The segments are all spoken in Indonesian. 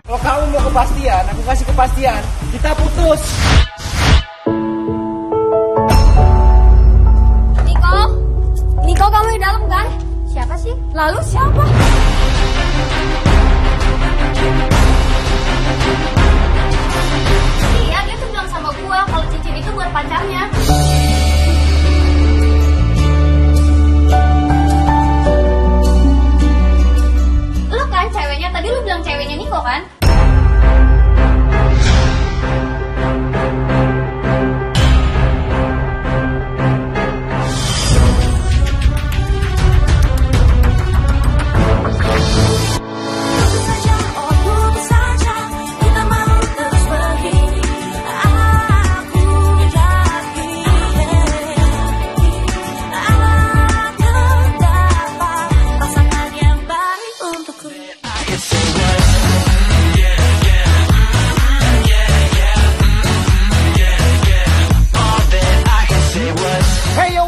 Kalau kamu mau kepastian, aku kasih kepastian. Kita putus. Niko, kamu di dalam kan? Siapa sih? Lalu siapa? Iya, dia tuh bilang sama gua kalau cincin itu buat pacarnya. Lu kan ceweknya, tadi lu bilang ceweknya Niko kan?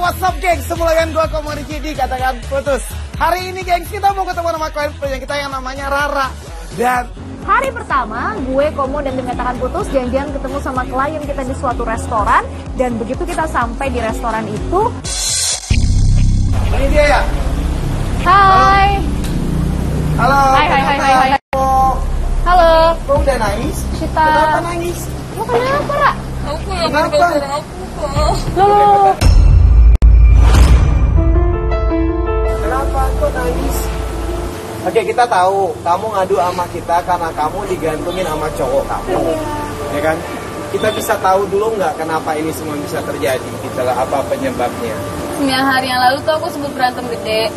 What's up gengs, semula dengan gue Komo Riki di Katakan Putus. Hari ini gengs, kita mau ketemu sama klien punya kita yang namanya Rara. Dan hari pertama, gue Komo dan tim Katakan Putus janjian ketemu sama klien kita di suatu restoran. Dan begitu kita sampai di restoran itu, ini dia ya? Hai. Halo. Hai. Halo. Kok udah nangis? Kita. Kenapa nangis? Lo kenapa, Ra? Aku yang Kenapa? Lo. Kenapa kok nangis? Oke, kita tahu kamu ngadu sama kita karena kamu digantungin sama cowok kamu, ya kan? Kita bisa tahu dulu nggak kenapa ini semua bisa terjadi? Kita apa penyebabnya? 9 hari yang lalu tuh aku sempat berantem gede.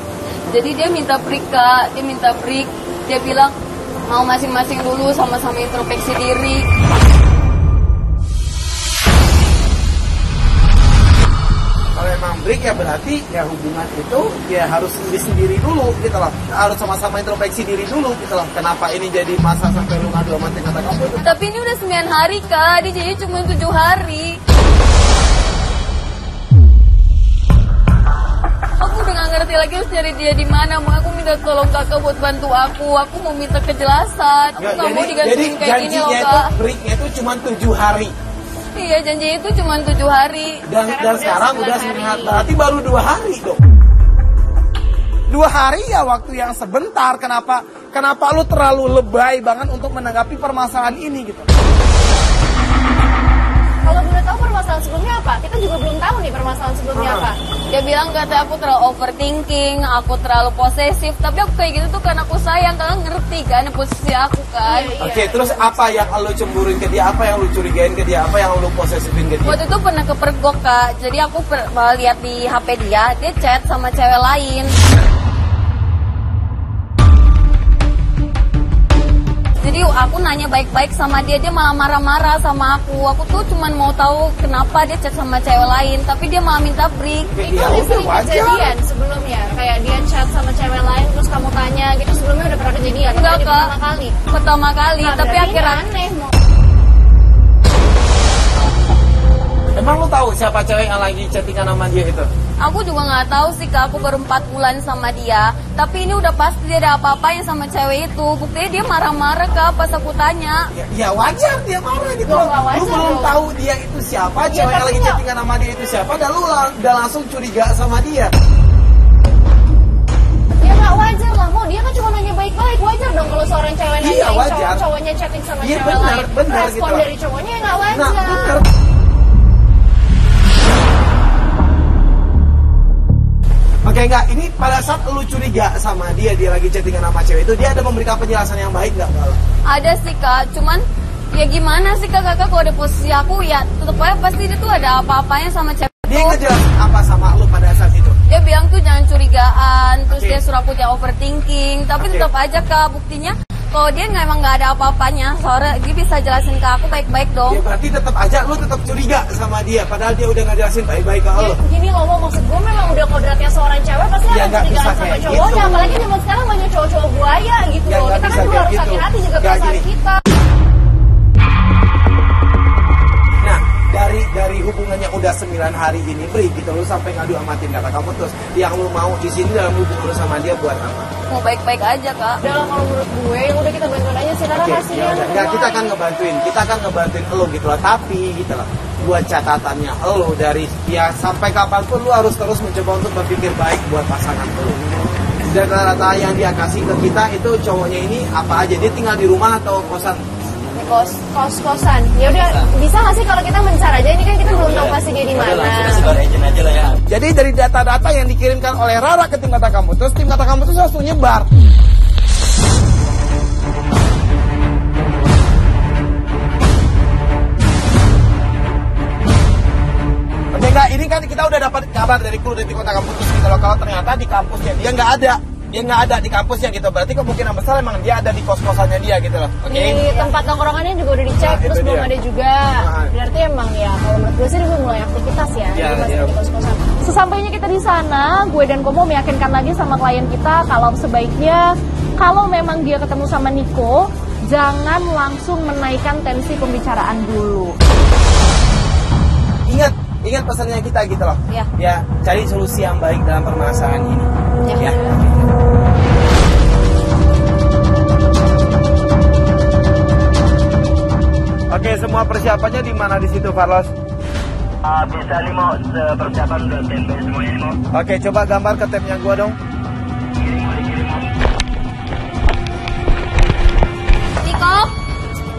Jadi dia minta break, Kak. Dia minta break. Dia bilang mau masing-masing dulu sama-sama introspeksi diri. Kalau emang break ya berarti ya hubungan itu ya harus sendiri dulu gitu loh. Harus sama-sama introspeksi diri dulu gitu loh. Kenapa ini jadi masa sampai lu ngadu sama kata kamu? Tapi ini udah 9 hari, Kak. Dia jadi cuma 7 hari. Aku udah gak ngerti lagi harus cari dia di mana. Mau aku minta tolong Kakak buat bantu aku. Aku mau minta kejelasan. Aku gak mau digantungin kayak gini loh, Kak. Jadi breaknya itu cuma 7 hari. Iya, janji itu cuma 7 hari. Dan sekarang udah 9 hari. Berarti baru 2 hari dong. 2 hari ya waktu yang sebentar. Kenapa lu terlalu lebay banget untuk menanggapi permasalahan ini gitu? Kalau boleh tahu permasalahan sebelumnya apa? Kita juga belum tahu nih permasalahan sebelumnya apa. Dia bilang kata aku terlalu overthinking, aku terlalu posesif. Tapi aku kayak gitu tuh karena aku sayang, kalian ngerti kan posisi aku kan. Oke, terus apa yang lu cemburuin ke dia? Apa yang lu curigain ke dia? Apa yang lu posesifin ke dia? Waktu itu pernah kepergok, Kak. Jadi aku lihat di HP dia chat sama cewek lain. Jadi aku nanya baik-baik sama dia malah marah-marah sama aku. Aku tuh cuman mau tahu kenapa dia chat sama cewek lain, tapi dia malah minta break. Itu udah sering kejadian sebelumnya. Kayak dia chat sama cewek lain terus kamu tanya gitu, sebelumnya udah pernah kejadian. Enggak, Kak. Pertama kali. Pertama kali, Nah, tapi berarti akhirnya aneh. Emang lu tahu siapa cewek yang lagi chattingan sama dia itu? aku juga nggak tahu sih, Kak. Aku baru 4 bulan sama dia. Tapi ini udah pasti dia ada apa-apain sama cewek itu. Buktinya dia marah-marah, Kak, pas aku tanya. Ya wajar dia marah gitu. Loh, nggak wajar lu belum dong. tahu dia itu siapa, Iya, cewek yang tapi lagi nggak- chattingan sama dia itu siapa, dan lu udah langsung curiga sama dia. Ya nggak wajar lah, Mo. Dia kan cuma nanya baik-baik. Wajar dong kalau seorang cewek Iya, nanyain wajar. cowoknya chatting sama Iya, cewek benar, lain. benar Respon gitu. dari cowoknya ya nggak wajar. Nah, bener. Oke, enggak, ini pada saat lu curiga sama dia lagi chattingan sama cewek itu, dia ada memberikan penjelasan yang baik nggak? Ada sih, Kak. Cuman ya gimana sih, Kak, Kakak kalau ada posisi aku ya tetep aja pasti dia tuh ada apa-apanya sama cewek Dia itu. ngejelasin apa sama lu pada saat itu? Dia bilang tuh jangan curigaan, terus Oke. dia suruh aku jangan overthinking. Tapi Oke. tetap aja, Kak, buktinya kalau dia emang nggak ada apa-apanya, soalnya dia bisa jelasin ke aku baik-baik dong. Ya berarti tetap aja lu tetap curiga sama dia, padahal dia udah ngejelasin baik-baik ke Ya, lu. gini loh, Mo, maksud gue memang udah kodratnya seorang cewek pasti Ya, akan nggak curigaan bisa sama kayak cowoknya. gitu. Apalagi zaman sekarang banyak cowok-cowok buaya gitu Ya, loh. nggak Kita bisa kan juga kayak harus gitu. hati-hati juga Nggak perasaan gini. kita. Nah, dari hubungannya udah 9 hari ini, Bri, gitu, lu sampai ngadu sama tim kata kamu terus. Yang lu mau di sini dalam hubungan lu sama dia buat apa? Mau baik-baik aja, Kak. Udah lah, kalau menurut gue, udah kita bantuin aja sih. Rara Oke, kasihan. ya udah. Nggak, kita akan ngebantuin lo gitu lah. Tapi gitu lah, buat catatannya lo dari ya sampai kapanpun lo harus terus mencoba untuk berpikir baik buat pasangan lo. Dan rata-rata yang dia kasih ke kita itu cowoknya ini apa aja? Dia tinggal di rumah atau kosan? Kos-kosan. Ya udah, bisa nggak sih kalau kita mencar aja? Ini kan kita belum tahu pasti dia di mana. Jadi dari data-data yang dikirimkan oleh Rara ke tim kata kamu, terus tim kata kamu terus langsung nyebar. Oke, enggak, ini kan kita udah dapat kabar dari kru dari tim kata kamu terus gitu loh, kalau ternyata di kampusnya dia nggak ada di kampusnya gitu, berarti kemungkinan besar emang dia ada di kos-kosannya dia gitu loh. Oke. Di tempat nongkrongannya juga udah dicek, Nah, terus itu belum dia. ada juga. Berarti emang ya, kalau menurut gue sih dia mulai aktivitas ya. Iya, Dia masih iya. di kos-kosan. Sesampainya kita di sana, gue dan Komo meyakinkan lagi sama klien kita kalau sebaiknya kalau memang dia ketemu sama Niko, jangan langsung menaikkan tensi pembicaraan dulu. Ingat pesannya kita gitu loh. Iya. Ya, cari solusi yang baik dalam permasalahan ini. Ya. Oke, semua persiapannya di mana di situ, Carlos? Bisa nih mau persiapan udah tempe semuanya nih mau. Oke, coba gambar ke tabnya gua dong.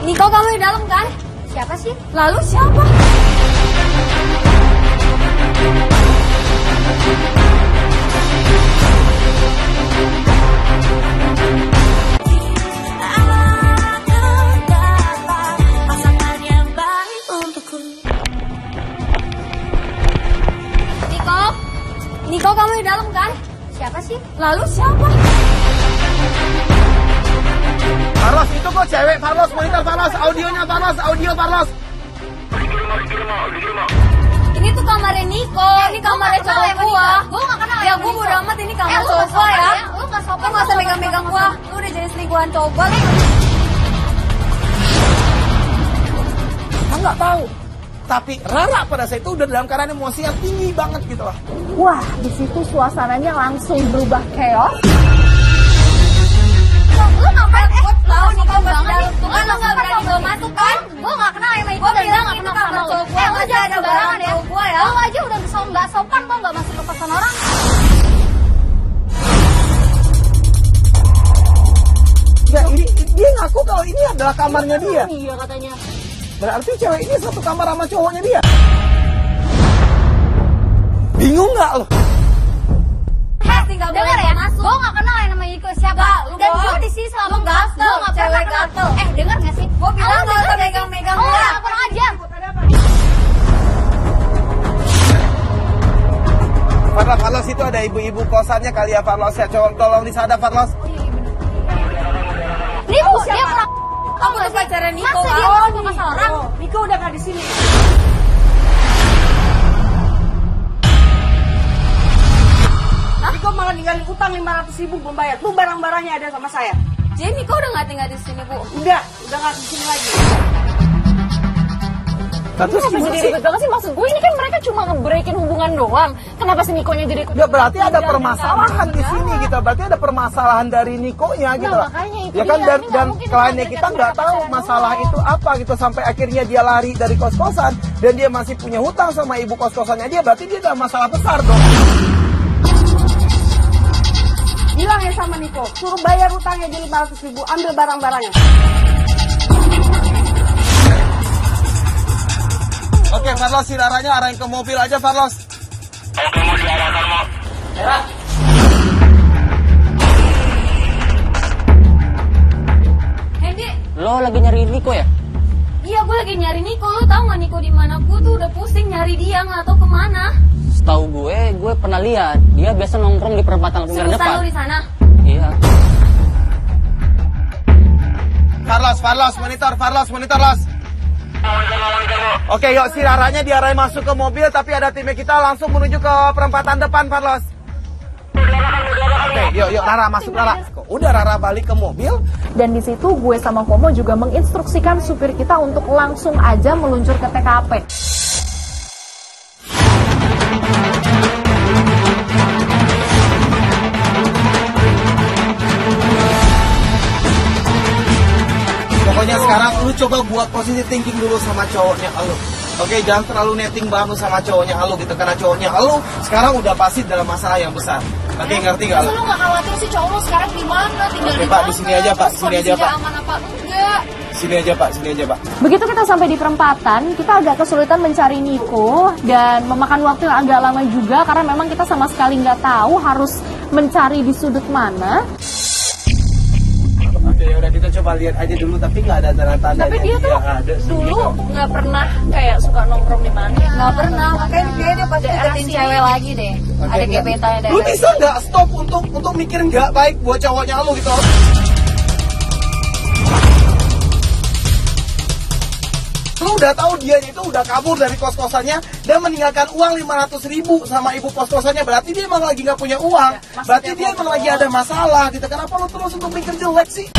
Niko, kamu di dalam kan? Siapa sih? Lalu siapa? Niko, kamu di dalam kan? Siapa sih? Lalu siapa? Carlos, itu kok cewek, Carlos, monitor Carlos, audionya Carlos, audio Carlos. Ini tuh kamarnya Niko, ini kamarnya cowok gua. Gua gak kenal ya, gua bodo amat ini kamar cowok gua ya. Lu gak sopan. Lu gak usah megang-megang gua. Lu udah jadi selingkuhan cowok gua. Kita nggak tahu. Tapi Rara pada saat itu udah dalam keadaan emosi yang tinggi banget gitu loh. Wah, di situ suasananya langsung berubah chaos. Lu ngapain? Gua tahu Niko banget. Tuh kan lu gak berani gua masuk kan? Gua gak kenal sama Niko. Gua bilang itu kamar cowok gua. Lu jangan sembarangan ya. Lu aja udah gak sopan kok gak masuk ke kosan orang. Ya, ini dia ngaku kalau ini adalah kamarnya dia. Iya katanya. Berarti cewek ini satu kamar sama cowoknya dia. Bingung nggak lo? Tinggal dengar ya, gue gak kenal yang namanya Niko siapa. Dan gue di sini selama gatel, gue gak pernah gatel. Dengar gak sih? Gue bilang gak usah megang-megang gue. Oh, kurang ajar. Carlos, itu ada ibu-ibu kosannya kali ya, Carlos ya. Tolong disadap, Carlos. Ini bu, dia kurang. Kamu tuh pacaran Niko. Masa dia masuk ke kosan orang? Niko udah gak di sini. Niko malah ninggalin utang 500.000 belum bayar. Tuh barang-barangnya ada sama saya. Jadi Niko udah gak tinggal di sini bu? Udah gak di sini lagi. Terus Kenapa jadi ribet banget sih? Maksud gue ini kan mereka cuma nge-breakin hubungan doang. Kenapa si Nikonya jadi... Ya berarti ada permasalahan di sini gitu. Berarti ada permasalahan dari Nikonya gitu. Nah, makanya itu ya kan dia. Ini dan nggak mungkin kliennya mereka kita nggak tahu pacaran masalah doang. itu apa gitu sampai akhirnya dia lari dari kos-kosan dan dia masih punya hutang sama ibu kos-kosannya dia. Berarti dia ada masalah besar dong. Bilang ya sama Niko, suruh bayar utangnya jadi 500.000, ambil barang-barangnya. Oke, Carlos, si Raranya arahin ke mobil aja, Carlos. Oke, mau diarahkan mau. Hendy, Lo lagi nyari Niko ya? iya gue lagi nyari Niko. Lu tau gak Niko di mana? Gue tuh udah pusing nyari dia, nggak tahu kemana. Setahu gue pernah lihat dia biasa nongkrong di perempatan Lembaga Seriusan depan. lu di sana? Iya. Carlos, monitor, Los. Oke, yuk si Raranya diarahin masuk ke mobil, tapi ada timnya kita langsung menuju ke perempatan depan, Carlos. Oke, yuk, Rara masuk, Rara. Udah Rara balik ke mobil. Dan di situ gue sama Komo juga menginstruksikan supir kita untuk langsung aja meluncur ke TKP. sekarang lu coba buat positive thinking dulu sama cowoknya lu. Oke, jangan terlalu netting banget sama cowoknya lu gitu, karena cowoknya lu sekarang udah pasti dalam masalah yang besar. Oke, ngerti gak lu? Lu gak khawatir sih cowok lu sekarang gimana? Tinggal Oke, di Pak, mana? di sini aja, Pak. Terus Sini aja, kondisinya Pak. aman apa enggak? Sini aja Pak, sini aja Pak. Begitu kita sampai di perempatan, kita agak kesulitan mencari Niko dan memakan waktu yang agak lama juga karena memang kita sama sekali nggak tahu harus mencari di sudut mana. Oke, udah kita coba lihat aja dulu, tapi nggak ada tanda-tanda. Tapi dia tuh dulu nggak pernah kayak suka nongkrong di mana. Nggak pernah, makanya dia pasti deketin cewek lagi deh. Ada gebetannya deh. Lu bisa nggak stop untuk mikir nggak baik buat cowoknya lu gitu? Lu udah tahu dia itu udah kabur dari kos-kosannya dan meninggalkan uang 500.000 sama ibu kos-kosannya, berarti dia emang lagi nggak punya uang, berarti dia emang lagi ada masalah gitu. Kenapa lu terus untuk mikir jelek sih?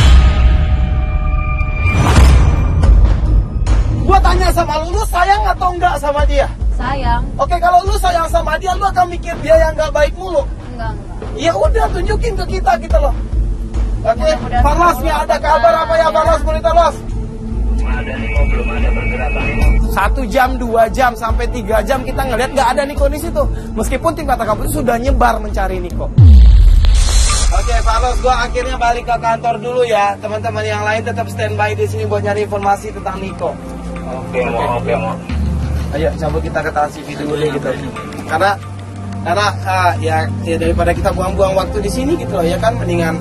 Gua tanya sama lu sayang atau enggak sama dia? Sayang. Oke, kalau lu sayang sama dia, lu akan mikir dia yang nggak baik mulu. Enggak. Ya udah, tunjukin ke kita gitu loh. Oke, Farlos, ya ada kabar apa ya Farlos, Bonita Los? Ada Niko, belum ada pergerakan Niko. 1 jam, 2 jam, sampai 3 jam kita ngeliat nggak ada Niko di situ. Meskipun tim kata kamu itu sudah nyebar mencari Niko. Oke, Farlos, gua akhirnya balik ke kantor dulu ya. Teman-teman yang lain tetap standby di sini buat nyari informasi tentang Niko. Oke, mau. Ayo, cabut kita ke Trans TV dulu deh gitu. Karena ya daripada kita buang-buang waktu di sini gitu loh ya kan, mendingan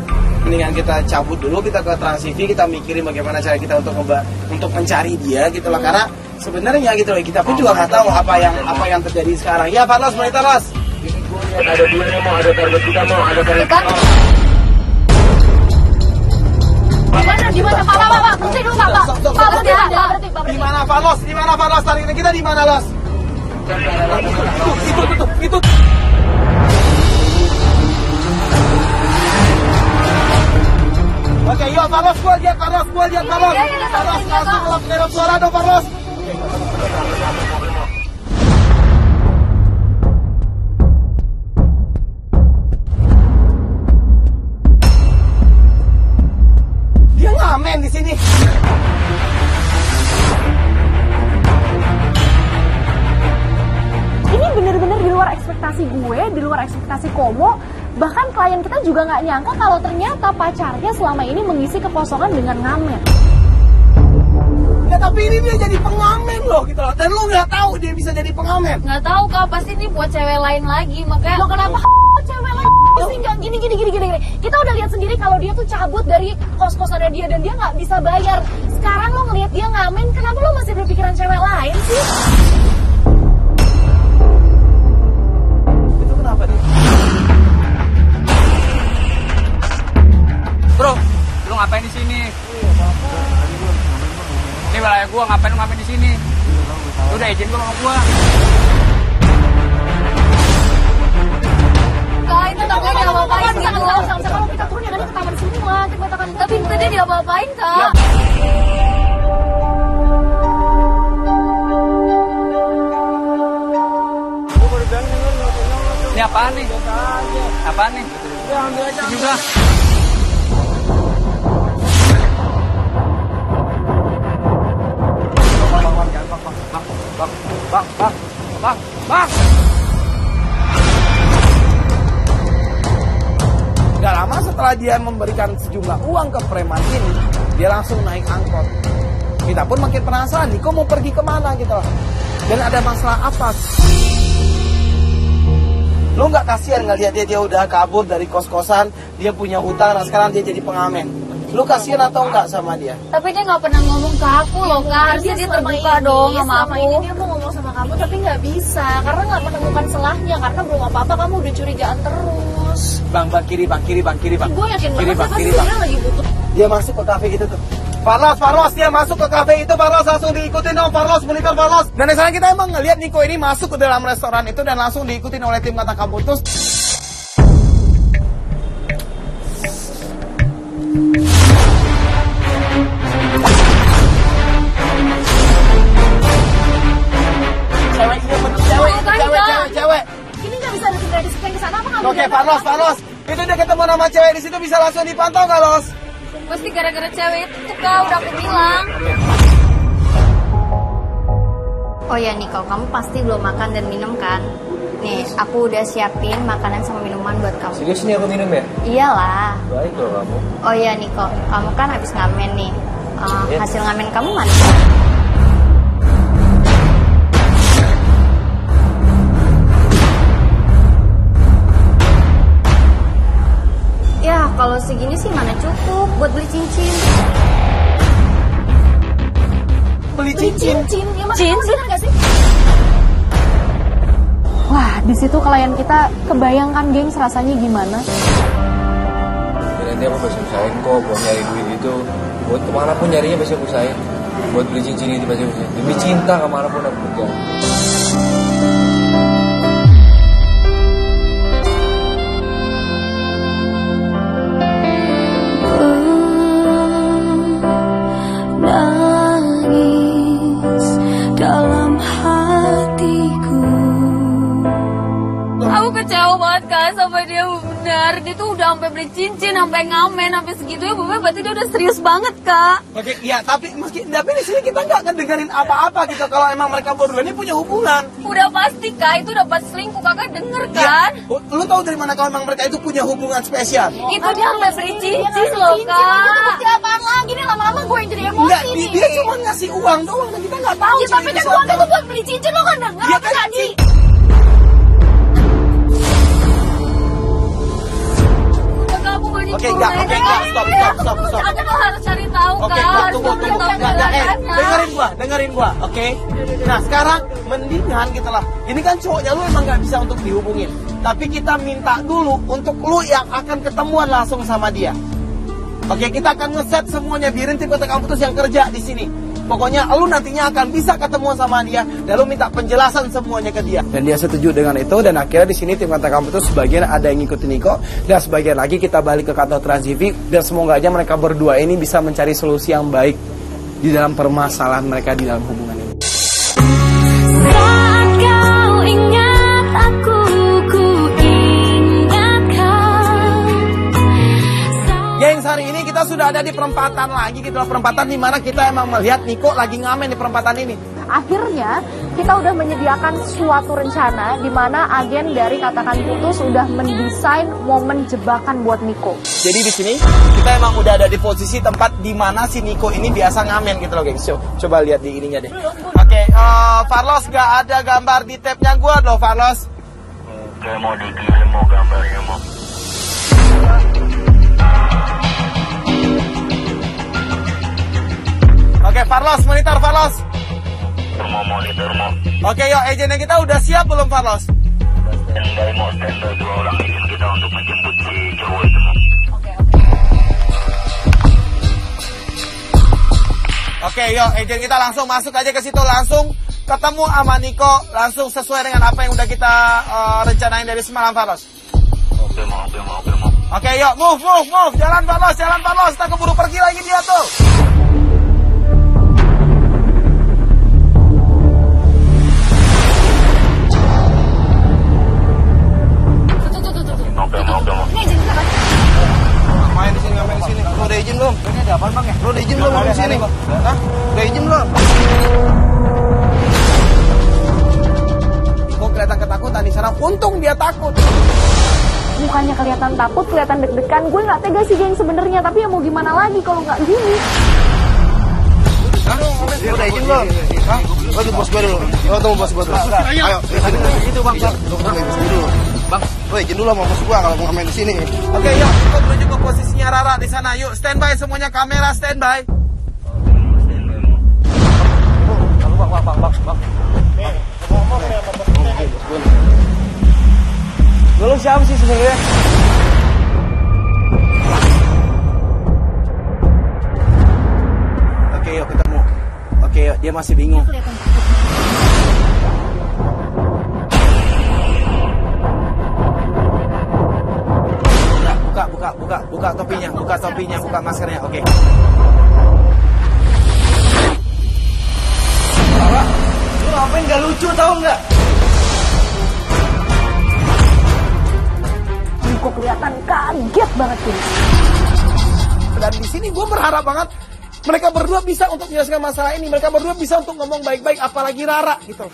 kita cabut dulu, kita ke Trans TV, kita mikirin bagaimana cara kita untuk mencari dia gitu loh. Karena sebenarnya gitu loh, kita pun juga nggak tahu apa yang terjadi sekarang. Ya, Farlos, Bonita Los. Ada duanya mau, ada target kita mau, ada target Kita Di mana Pak? Berhenti dulu Pak. Pak. Di mana Farlos? Di mana Farlos? Tarikan kita di mana, Los? Itu. Oke, yuk Farlos, gua lihat Farlos. Farlos, langsung ke pengeras suara dong Farlos. Dia ngamen di sini. Ini bener-bener di luar ekspektasi gue, di luar ekspektasi Komo. Bahkan klien kita juga nggak nyangka kalau ternyata pacarnya selama ini mengisi kekosongan dengan ngamen. Ya tapi ini dia jadi pengamen loh gitu loh. Dan lu nggak tahu dia bisa jadi pengamen. nggak tahu Kak, pasti ini buat cewek lain lagi. Makanya Lo kenapa cewek lain sih nggak gini. Kita udah lihat sendiri kalau dia tuh cabut dari kos-kosannya dia dan dia nggak bisa bayar. Sekarang lo ngelihat dia ngamen, kenapa lo masih berpikiran cewek lain sih? Itu kenapa dia? Bro, lu ngapain di sini? Ini wilayah gua, ngapain lu ngapain di sini? Lu udah izin gua sama gua. Kak, itu takutnya dia apa-apain gitu. Kalau kita turun ya kan ke taman sini lah, kita katakan. Tapi itu dia diapa-apain Kak. Ini apaan nih? Apaan nih? Ini juga. Bang. Gak lama setelah dia memberikan sejumlah uang ke preman ini, dia langsung naik angkot. Kita pun makin penasaran, Niko mau pergi kemana gitu loh. Dan ada masalah apa? Lo nggak kasihan ngeliat dia udah kabur dari kos-kosan, dia punya hutang, dan sekarang dia jadi pengamen. Lo kasihan atau enggak sama dia? Tapi dia nggak pernah ngomong ke aku loh Kak. Harusnya dia terbuka dong sama Selama ini aku. dia mau ngomong sama kamu tapi nggak bisa karena nggak menemukan celahnya karena belum apa-apa kamu udah curigaan terus. Bang, kiri bang. Gue yakin Kiri, banget Bang, pasti kiri, Bang. dia lagi butuh. Dia masuk ke kafe itu tuh. Farlos, dia masuk ke kafe itu, Farlos langsung diikutin dong, Farlos, monitor Farlos. Dan sekarang kita emang ngeliat Niko ini masuk ke dalam restoran itu dan langsung diikutin oleh tim Kata Kaputus. Cewek. Ini nggak bisa ada gadis yang di sana apa nggak? Oke, Farlos. Itu dia ketemu nama cewek di situ, bisa langsung dipantau nggak, Los? Pasti gara-gara cewek itu Kak, udah aku bilang. Oh ya Niko, kamu pasti belum makan dan minum kan? Nih, aku udah siapin makanan sama minuman buat kamu. Serius nih aku minum ya? Iyalah. Baik loh kamu. Oh iya Niko, kamu kan habis ngamen nih. Hasil ngamen kamu mana? Ya, kalau segini sih mana cukup buat beli cincin. Beli cincin? Ya, cincin? Bener gak sih? Wah, di situ klien kita kebayangkan gengs rasanya gimana? Ya, nanti aku pasti usahain kok buat nyari duit itu. Buat kemana pun nyarinya pasti aku usahain. Buat beli cincin itu pasti aku usahain. Demi cinta kemana pun aku pergi. Aku kecewa banget kan sama dia benar. Dia tuh udah sampai beli cincin, sampai ngamen, sampai segitu ya. Berarti dia udah serius banget Kak. Oke, ya tapi tapi di sini kita nggak ngedengerin apa-apa gitu kalau emang mereka berdua ini punya hubungan. Udah pasti Kak, itu udah pas selingkuh. Kakak denger kan? Ya, lu tahu dari mana kalau emang mereka itu punya hubungan spesial? Itu dia sampai beli cincin loh Kak. Pasti apaan lagi nih, lama-lama gue yang jadi emosi Enggak, nih. dia cuma ngasih uang doang dan kita nggak tahu. Ya, tapi kan uangnya tuh buat beli cincin, lo kan denger Dia apa kan tadi? Oke, enggak, stop. Aku tuh harus cari tahu Oke, Kak. enggak, Harus tunggu. cari tahu Enggak, kebenarannya. dengerin gua, oke? Nah, sekarang mendingan kita lah. Ini kan cowoknya lu emang nggak bisa untuk dihubungin. Tapi kita minta dulu untuk lu yang akan ketemuan langsung sama dia. Oke, kita akan ngeset semuanya, biarin tim kata kampus yang kerja di sini. Pokoknya lu nantinya akan bisa ketemu sama dia dan lu minta penjelasan semuanya ke dia. Dan dia setuju dengan itu dan akhirnya di sini tim kata kampus sebagian ada yang ngikutin Niko dan sebagian lagi kita balik ke kantor Trans TV dan semoga aja mereka berdua ini bisa mencari solusi yang baik di dalam permasalahan mereka di dalam hubungan ini. Saat kau ingat aku, ku ingatkan. Gengs, hari ini kita sudah ada di perempatan lagi gitu loh. Perempatan di mana kita emang melihat Niko lagi ngamen di perempatan ini. Akhirnya kita udah menyediakan suatu rencana di mana agen dari Katakan Putus sudah mendesain momen jebakan buat Niko. Jadi di sini kita emang udah ada di posisi tempat di mana si Niko ini biasa ngamen gitu loh gengs. Coba lihat di ininya deh. Oke, Farlos gak ada gambar di tab-nya gua loh Farlos. Oke, mau dikirim mau gambarnya mau. Oke, Farlos, monitor Farlos. Mau monitor mau. Oke, yuk, agennya kita udah siap belum Farlos? Standby mau, standby 2 orang izin kita untuk menjemput si cowok itu mau. Oke, yuk, agen kita langsung masuk aja ke situ, langsung ketemu sama Niko, langsung sesuai dengan apa yang udah kita rencanain dari semalam Farlos. Oke mau. Oke, yuk, move, jalan Farlos, kita keburu pergi lagi dia tuh. Oke mau. Ini izin kakak. Main di sini, ngapain di sini? Lu udah izin belum? Ini ada apaan bang ya? Lu udah izin belum di sini? Hah? Udah izin belum? Kok kelihatan ketakutan di sana? Untung dia takut. Mukanya kelihatan takut, kelihatan deg-degan. Gue nggak tega sih geng sebenarnya, tapi ya mau gimana lagi kalau nggak gini. Lu udah izin belum? Hah? Lu tuh bos gue dulu. Lu tunggu bos gue dulu. Ayo, itu bang. Bang, lu izin dulu sama bos gue kalau mau main di sini. Oke, yuk, kita menuju ke posisinya Rara di sana. Yuk, standby semuanya, kamera standby. Bang. Lu siapa sih sebenarnya? Oke, yuk ketemu. Oke, yuk, dia masih bingung. Buka topinya, buka maskernya. Oke. Rara, lu ngapain gak lucu tau nggak? Niko kelihatan kaget banget sih. Dan di sini sini gue berharap banget mereka berdua bisa untuk menyelesaikan masalah ini. Mereka berdua bisa untuk ngomong baik-baik, apalagi Rara gitu.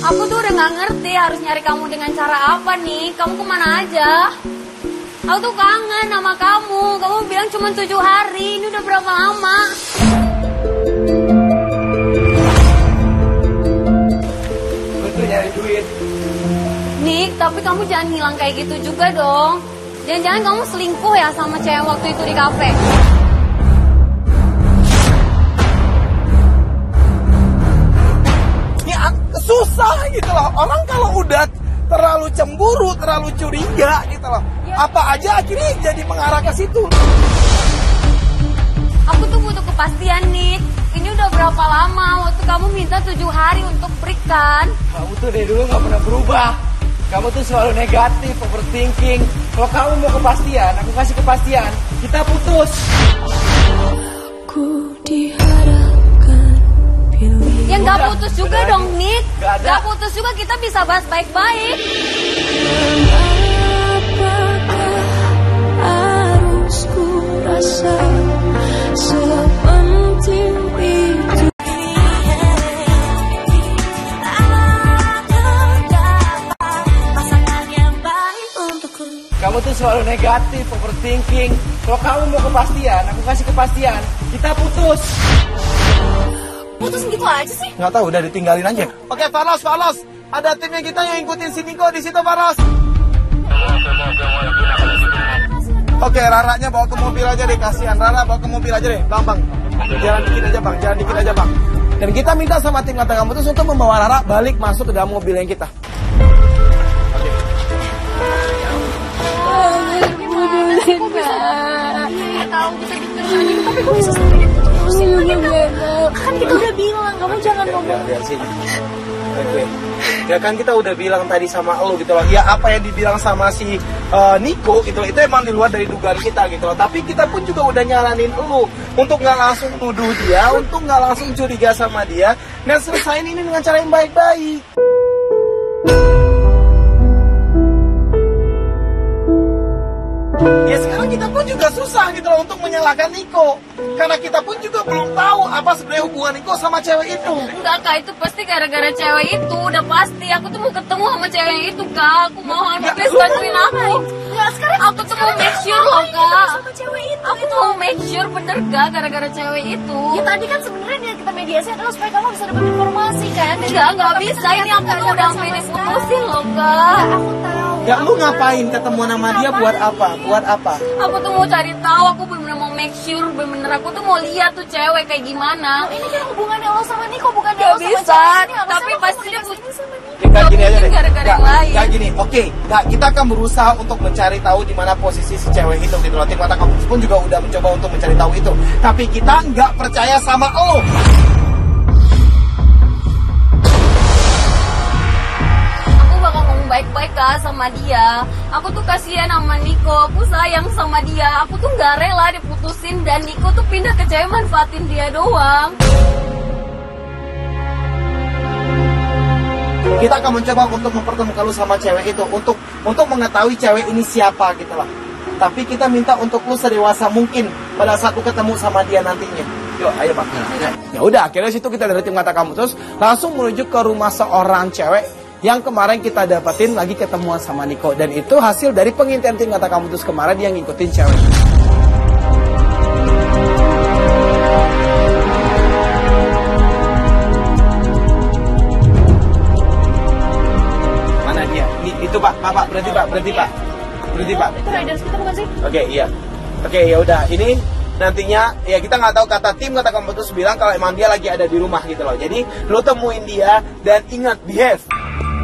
Aku tuh udah gak ngerti harus nyari kamu dengan cara apa nih. Kamu kemana aja? Aku tuh kangen sama kamu. Kamu bilang cuma 7 hari. Ini udah berapa lama? Gue tuh nyari duit. Nick, tapi kamu jangan hilang kayak gitu juga dong. Jangan-jangan kamu selingkuh ya sama cewek waktu itu di kafe. Ya susah gitu loh. Orang kalau udah terlalu cemburu, terlalu curiga gitu loh. Apa aja akhirnya jadi mengarah ke situ. Aku tuh butuh kepastian, Nick. Ini udah berapa lama waktu kamu minta 7 hari untuk break kan? Kamu tuh dari dulu gak pernah berubah. Kamu tuh selalu negatif, overthinking. Kalau kamu mau kepastian, aku kasih kepastian. Kita putus. Ya nggak putus juga udah, dong, Nick. Nggak putus juga, kita bisa bahas baik-baik. Harus ku rasa sepenting itu. Kamu tuh selalu negatif, overthinking. Kalau kamu mau kepastian, aku kasih kepastian. Kita putus. Putus gitu aja sih. Nggak tahu, udah ditinggalin aja. Oke, Faros. Ada timnya kita yang ngikutin si Niko di situ, Faros. Oke, Raranya bawa ke mobil aja deh, kasihan. Rara bawa ke mobil aja deh, bang. Jalan dikit aja, bang. Dan kita minta sama tim Kata Kamutus untuk membawa Rara balik masuk ke dalam mobil yang kita. Tapi gue bisa sendiri terusin lagi dong. Kan kita udah bilang, kamu jangan ngomong. Biar sini. Oke. Ya kan kita udah bilang tadi sama lo gitu loh. Ya apa yang dibilang sama si Niko gitu loh, itu emang di luar dari dugaan kita gitu loh. Tapi kita pun juga udah nyaranin lo untuk nggak langsung nuduh dia, untuk nggak langsung curiga sama dia, dan selesain ini dengan cara yang baik-baik. Ya sekarang kita pun juga susah gitu loh untuk menyalahkan Niko. Karena kita pun juga belum tahu apa sebenarnya hubungan Niko sama cewek itu. Enggak, Kak, itu pasti gara-gara cewek itu. Udah pasti, aku tuh mau ketemu sama cewek itu, Kak. Aku mohon, please bantuin aku. Enggak, sekarang aku tuh mau make sure loh, Kak. Aku tuh mau make sure bener gak gara-gara cewek itu. Ya tadi kan sebenarnya dia kita mediasi adalah supaya kamu bisa dapat informasi kan. Enggak bisa. Ini aku tuh udah sampai diputusin loh, Kak. Aku tahu. Ya lu ngapain ketemu sama dia buat apa? Aku tuh mau cari tahu, aku bener-bener mau make sure, bener-bener aku tuh mau lihat tuh cewek kayak gimana. Ini kan hubungannya lo sama Niko, bukan Gak lo sama bisa, cewek ini. tapi pasti dia Kita gini aja deh. Gara-gara yang lain. Gak gini, oke. Nah, kita akan berusaha untuk mencari tahu di mana posisi si cewek itu gitu loh. Tim Kata Kamutus pun juga udah mencoba untuk mencari tahu itu. Tapi kita nggak percaya sama lo. Baik-baik Kak sama dia. Aku tuh kasihan sama Niko. Aku sayang sama dia. Aku tuh gak rela diputusin dan Niko tuh pindah ke cewek manfaatin dia doang. Kita akan mencoba untuk mempertemukan lu sama cewek itu, untuk mengetahui cewek ini siapa gitu loh. Tapi kita minta untuk lu sedewasa mungkin pada saat lu ketemu sama dia nantinya. Yuk, ayo Bang. Ya udah, akhirnya situ kita dari Tim Kata Kamutus langsung menuju ke rumah seorang cewek yang kemarin kita dapetin lagi ketemuan sama Niko. Dan itu hasil dari pengintian Tim Kata Kamutus kemarin yang ngikutin cewek. Mana dia? Itu Pak, berhenti Pak. Itu riders kita bukan sih? Oke, iya. Oke, ya udah. Ini nantinya ya kita nggak tahu, kata Tim Kata Kamutus bilang kalau emang dia lagi ada di rumah gitu loh. Jadi lo temuin dia dan ingat behave.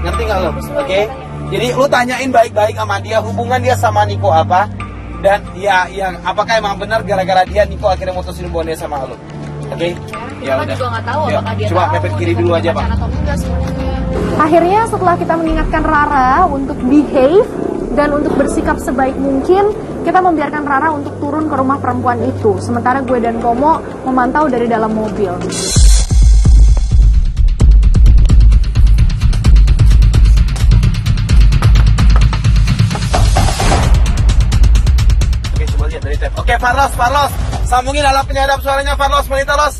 Ngerti nggak lo? Oke? Jadi lu tanyain baik-baik sama dia, hubungan dia sama Niko apa, dan ya yang apakah emang benar gara-gara dia Niko akhirnya mutusin hubungan dia sama lu. Oke? Ya udah. Juga nggak tahu apakah dia coba tahu mepet kiri dulu aja, Bang. atau enggak sebenarnya. Akhirnya setelah kita mengingatkan Rara untuk behave dan untuk bersikap sebaik mungkin, kita membiarkan Rara untuk turun ke rumah perempuan itu. Sementara gue dan Komo memantau dari dalam mobil. Oke, Faros. Sambungin alat penyadap suaranya, Farlos, Manita Los.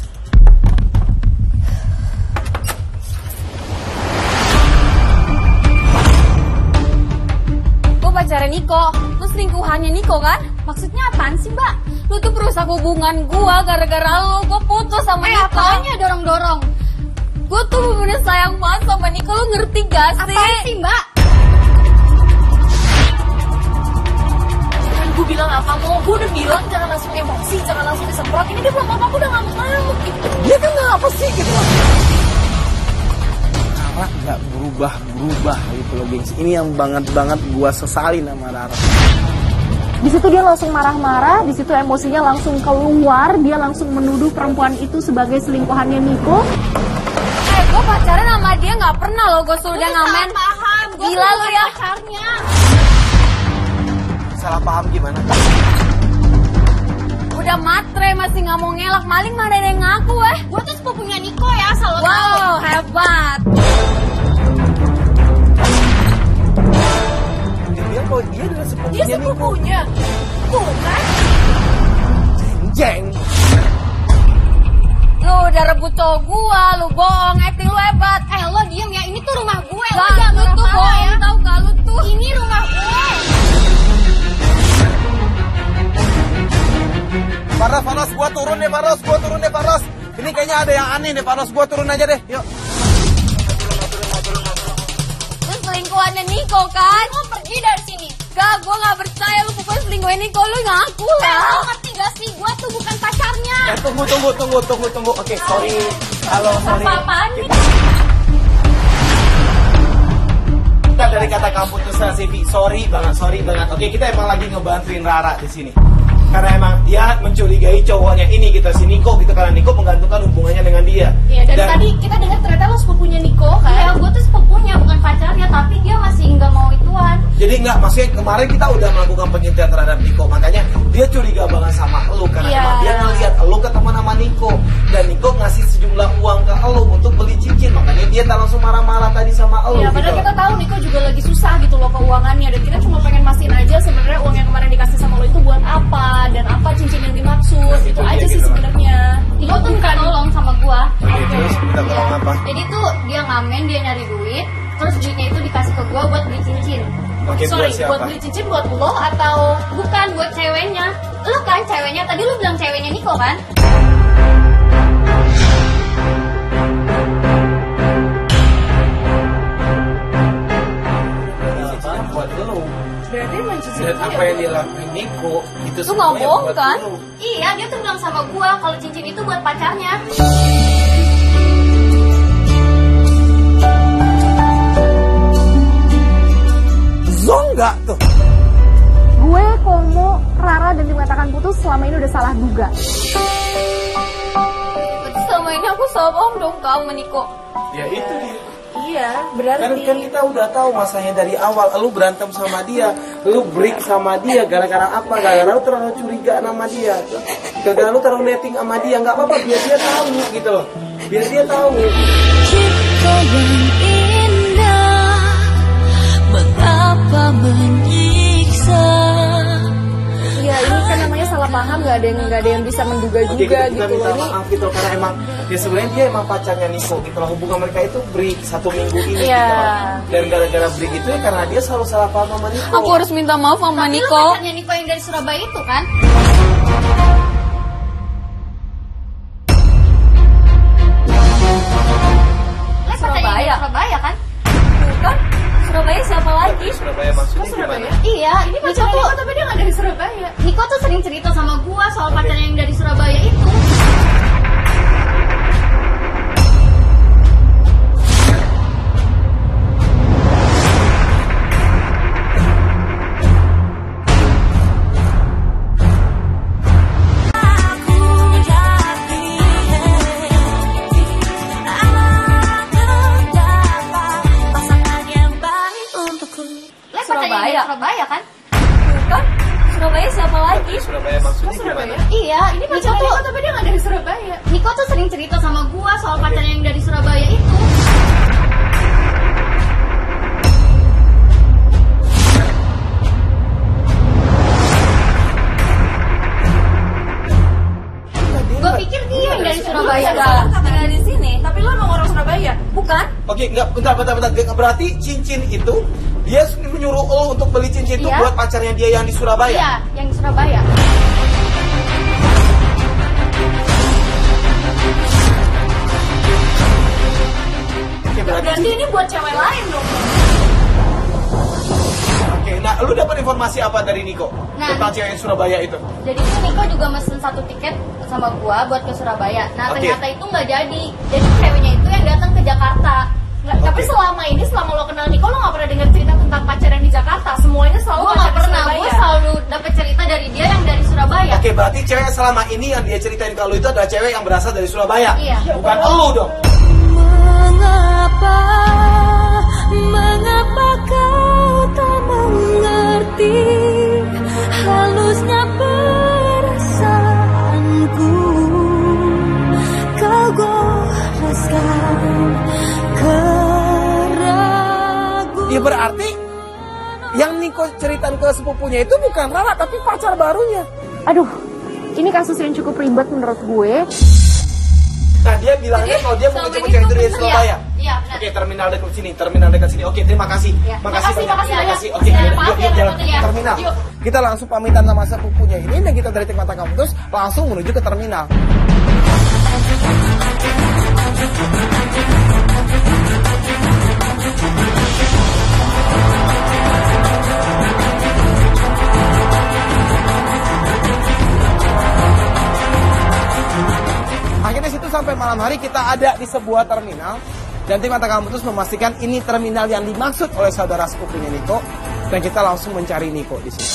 Gue pacarnya Niko, lu selingkuhannya Niko kan? Maksudnya apaan sih, Mbak? Lu tuh merusak hubungan gue gara-gara lu. Gue putus sama Niko. Apanya dorong-dorong? Gue tuh bener sayang banget sama Niko, lu ngerti gak sih? Apaan sih, Mbak? Gue bilang apa mau? Gue udah bilang jangan langsung emosi, jangan langsung disemprot. Ini dia belum apa-apa, udah ngamuk ngamuk gitu. Dia kan nggak apa sih gitu. Rara nggak berubah gitu loh, gengs. Ini yang banget gua sesalin sama Rara. Di situ dia langsung marah-marah, di situ emosinya langsung keluar, dia langsung menuduh perempuan itu sebagai selingkuhannya Niko. Gue pacaran sama dia nggak pernah loh, gue suruh dia ngamen. Paham, Gila lu ya. Pacarnya. Salah paham gimana? Udah matre masih nggak mau ngelak, maling mana ada yang ngaku Gue tuh sepupunya Niko ya, asal lo tahu. Wow, hebat. Dia bilang kalau dia adalah sepupunya Dia sepupunya. Tuh kan? Jeng. Lu udah rebut cowok gua, lu bohong, acting lu hebat. Lo diem ya, ini tuh rumah gue. Lo Gak, jangan lu tuh marah-marah bohong, ya. tau gak lu tuh? Ini rumah gue. Faros, gua turun deh, Faros. Ini kayaknya ada yang aneh deh, Faros. Gua turun aja deh, yuk. Lu selingkuhannya Niko kan? Lu pergi dari sini. Gak, gua gak percaya lu pokoknya selingkuhin Niko, lu ngaku Lo lah. ngerti gak sih, gue tuh bukan pacarnya. Tunggu. Oke, sorry. Halo, sorry. Apa-apaan nih? Kita dari kata kamu tuh Sivi, sorry banget. Oke, kita emang lagi ngebantuin Rara di sini. Karena emang dia mencurigai cowoknya ini gitu, si Niko gitu, karena Niko menggantungkan hubungannya dengan dia. Iya, dan tadi kita dengar ternyata lo sepupunya Niko kan? Iya, gue tuh sepupunya, bukan pacarnya, tapi dia masih nggak mau ituan. Jadi maksudnya kemarin kita udah melakukan pengintian terhadap Niko, makanya dia curiga banget sama lu karena Iya. emang dia ngeliat lu ketemu sama Niko dan Niko ngasih sejumlah uang ke lu untuk beli cincin, makanya dia tak langsung marah-marah tadi sama lu. Iya, padahal gitu. kita tahu Niko juga lagi susah gitu loh keuangannya, dan kita cuma pengen mastiin aja sebenarnya uang yang kemarin dikasih sama lo itu buat apa dan apa cincin yang dimaksud. Itu aja sih sebenarnya. Niko tuh bukan tolong sama gua. Oke, terus kita tolong apa? Jadi tuh dia ngamen, dia nyari duit, terus duitnya itu dikasih ke gua buat beli cincin. Oke, Sorry, buat siapa? buat beli cincin buat lo atau bukan buat ceweknya? Lo kan ceweknya, tadi lo bilang ceweknya Niko kan? Buat lu. Berarti emang cincin Dan apa yang dia lakuin Niko itu Lu nggak semuanya bohong buat kan? lu. Iya, dia tuh bilang sama gua kalau cincin itu buat pacarnya. Zong nggak tuh? Gue, Komo, Rara, dan dikatakan putus selama ini udah salah duga. Berarti selama ini aku salah bohong dong kau sama Niko. Ya itu dia. Iya, berarti. Kan kita udah tahu masanya dari awal. Lu berantem sama dia, lu break sama dia gara-gara apa? Gara-gara lu terlalu curiga sama dia. Gara-gara lu terlalu netting sama dia. Nggak apa-apa, biar dia tahu gitu loh. Biar dia tahu. Cinta yang indah, betapa menyiksa. Iya, ini kan namanya salah paham, nggak ada yang bisa menduga Oke, juga kita gitu minta loh. Ini maaf gitu karena emang ya sebenarnya dia emang pacarnya Niko gitu loh. Hubungan mereka itu break 1 minggu ini Iya. gitu loh. Dan gara-gara break itu ya karena dia selalu salah paham sama Niko. Aku harus minta maaf sama Tapi lo Niko. pacarnya Niko yang dari Surabaya itu kan? Lo Surabaya? Surabaya kan? Bukan? Surabaya siapa lagi? Surabaya maksudnya gimana? Iya, ini pacarnya Niko tapi dia nggak dari Surabaya. Niko tuh sering cerita sama gua soal pacarnya yang dari Surabaya itu. Lo pacarnya yang dari Surabaya kan? Bukan? Surabaya siapa lagi? Surabaya maksudnya gimana? Iya, ini pacarnya Niko tapi dia nggak dari Surabaya. Niko tuh sering cerita sama gua soal pacarnya yang dari Surabaya itu. Oke, enggak, bentar. Berarti cincin itu dia menyuruh lo untuk beli cincin itu buat pacarnya dia yang di Surabaya? Iya, yang di Surabaya. Oke, Berarti ini buat cewek lain dong. Oke, nah lu dapat informasi apa dari Niko tentang cewek yang Surabaya itu? Jadi tuh Niko juga mesen 1 tiket sama gua buat ke Surabaya. Nah ternyata itu nggak jadi. Jadi ceweknya itu yang datang ke Jakarta. Tapi selama lo kenal Niko, lo nggak pernah dengar cerita tentang pacar yang di Jakarta. Semuanya selalu pacar di Surabaya. Gue selalu dapet cerita dari dia yang dari Surabaya. Oke, berarti cewek selama ini yang dia ceritain kalau itu adalah cewek yang berasal dari Surabaya. Iya. Bukan elu dong. Mengapa kau tak mengerti halusnya perasaanku? Kau goreskan keraguan. Ya berarti yang Niko ceritain ke sepupunya itu bukan Rara tapi pacar barunya. Aduh, ini kasus yang cukup ribet menurut gue. Nah dia bilangnya kalau dia mau ngejemput cewek itu dari Surabaya. Iya, benar. Oke, terminal dekat sini. Oke, terima kasih. Makasih banyak. Oke, Maaf ya, jalan repot ya. terminal. Yuk. Kita langsung pamitan sama sepupunya ini dan kita dari Tik Mata Kamu terus langsung menuju ke terminal. Akhirnya situ sampai malam hari kita ada di sebuah terminal dan Tik Mata Kamu terus memastikan ini terminal yang dimaksud oleh saudara sepupunya Niko dan kita langsung mencari Niko di sini.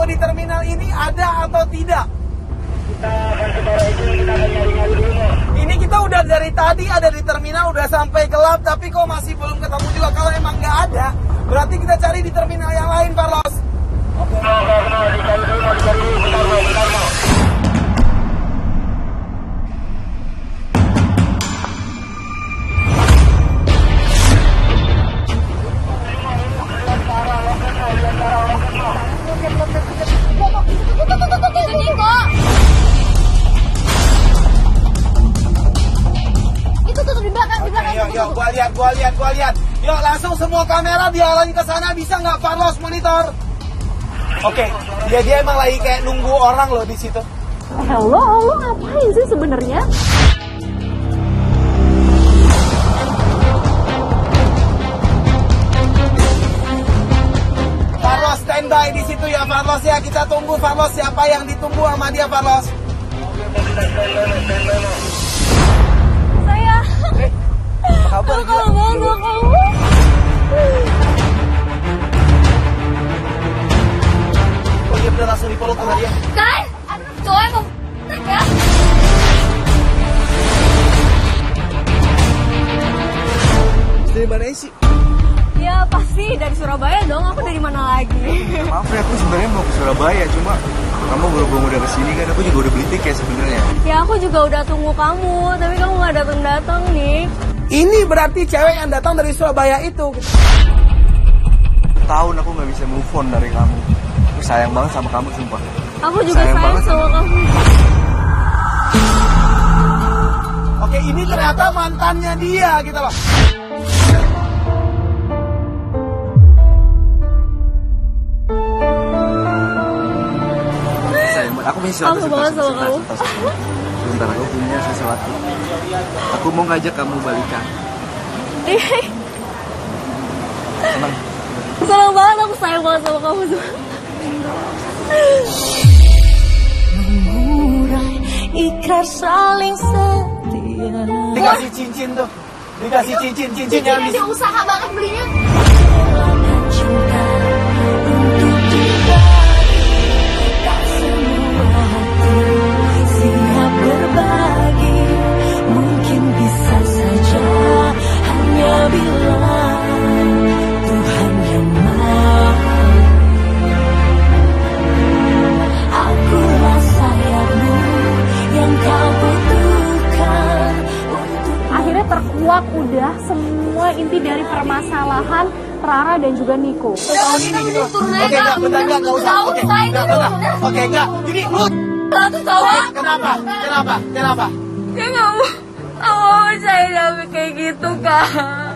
Di terminal ini ada atau tidak? Ini kita udah dari tadi ada di terminal udah sampai gelap tapi kok masih belum ketemu juga. Kalau emang nggak ada berarti kita cari di terminal yang lain, Carlos. Gua lihat. Yuk langsung semua kamera diarahin ke sana, bisa nggak Carlos monitor? Oke, dia emang lagi kayak nunggu orang loh di situ. Lo ngapain sih sebenarnya? Carlos standby di situ ya Carlos ya, kita tunggu Carlos siapa yang ditunggu sama dia Carlos. Saya. Kabar Kalau mau kamu. Oh dia udah langsung dipeluk sama dia. Kan? Cowok yang mau ya? Dari mana sih? Ya pasti dari Surabaya dong. Aku dari mana lagi? Maaf ya, aku sebenarnya mau ke Surabaya, cuma kamu baru udah kesini kan, aku juga udah beli tiket sebenarnya. Ya aku juga udah tunggu kamu, tapi kamu nggak datang nih. Ini berarti cewek yang datang dari Surabaya itu. Tahun aku nggak bisa move on dari kamu. Aku sayang banget sama kamu sumpah. Aku juga sayang sama kamu. Oke, ini ternyata mantannya dia gitu loh. Aku punya sesuatu. Aku banget sama kamu. Sebentar, aku punya sesuatu. Aku mau ngajak kamu balikan. Senang banget, aku sayang banget sama kamu semua. Mengurai ikrar saling setia. Dikasih cincin tuh. Dikasih cincin yang Dia usaha banget belinya. Relakan cinta untuk dibagi. Tak semua hati siap berbagi. Mungkin bisa saja hanya bila Tuhan yang mau. dan juga Niko. Tahun ini gitu. Oke, enggak, bentar, enggak usah. Oke, enggak, bentar. Oke, enggak. Jadi lu Kenapa? Dia nggak mau percaya sama kayak gitu, Kak.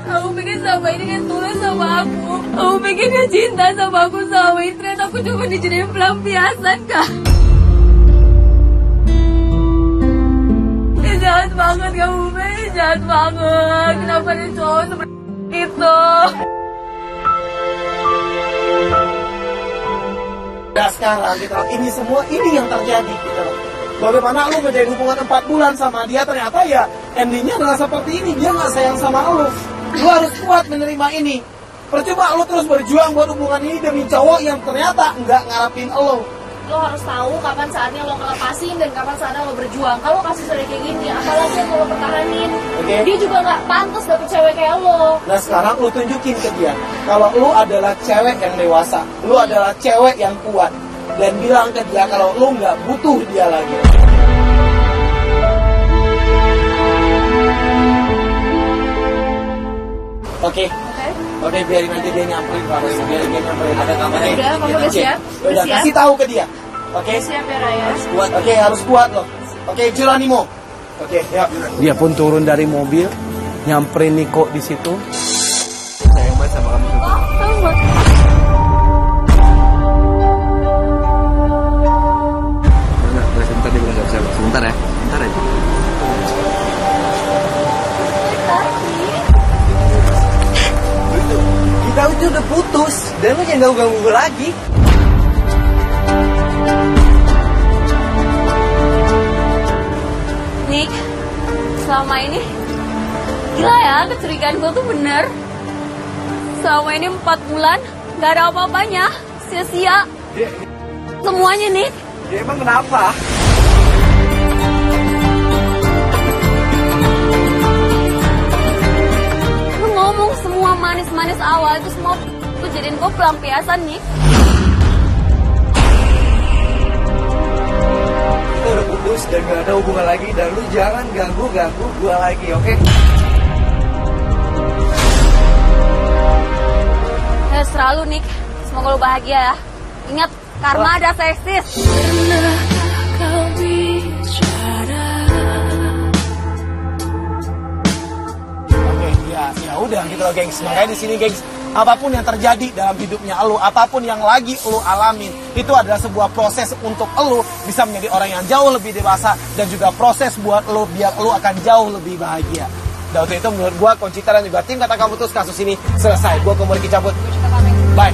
Aku pikir sama ini kan tulus sama aku. Aku pikir dia cinta sama aku sama istri. Aku cuma dijadiin pelampiasan, Kak. Dia jahat banget, kamu Dia jahat banget. Kenapa dia cowok seperti itu? Nah sekarang gitu, ini semua ini yang terjadi gitu. Bagaimana lu menjalin hubungan 4 bulan sama dia, ternyata ya endingnya adalah seperti ini. Dia nggak sayang sama lu. Lu harus kuat menerima ini. Percuma lu terus berjuang buat hubungan ini demi cowok yang ternyata nggak ngarepin lu. Lo harus tahu kapan saatnya lo ngelepasin dan kapan saatnya lo berjuang. Kalau kasus kayak gini, apalagi yang lo pertahanin. Oke. Dia juga nggak pantas dapet cewek kayak lo. Nah sekarang lu tunjukin ke dia kalau lu adalah cewek yang dewasa, lu adalah cewek yang kuat, dan bilang ke dia kalau lu nggak butuh dia lagi. Oke, biarin aja dia nyamperin, biarin dia nyamperin. Ada kamarnya. Udah, kamu udah siap? Udah, kasih tahu ke dia. Oke. Siap ya Raya. Harus kuat. Oke, harus kuat loh. Oke, Geronimo. Oke, ya. Dia pun turun dari mobil, nyamperin Niko di situ. Sayang banget sama kamu. Sebentar dia bilang nggak bisa. Sebentar ya. Sebentar aja. Kita udah putus, dan lu jangan ganggu gue lagi. Nick, selama ini gila ya, kecurigaan gue tuh bener. Selama ini 4 bulan gak ada apa-apanya, sia-sia semuanya, Nick. Ya emang kenapa? Lu ngomong semua manis-manis awal itu semua tuh jadiin gue pelampiasan, Nick. Kita udah putus dan gak ada hubungan lagi, dan lu jangan ganggu gue lagi, oke? Ya serah lu, Nick. Semoga lu bahagia ya. Ingat, karma ada seksis. Oke, ya udah gitu loh, gengs. Makanya di sini, gengs, apapun yang terjadi dalam hidupnya elu, apapun yang lagi elu alamin, itu adalah sebuah proses untuk elu bisa menjadi orang yang jauh lebih dewasa, dan juga proses buat elu biar elu akan jauh lebih bahagia. Dan untuk itu menurut gua Concita dan juga tim Kata Kamu Putus, kasus ini selesai. Gua Komoriki cabut. Bye.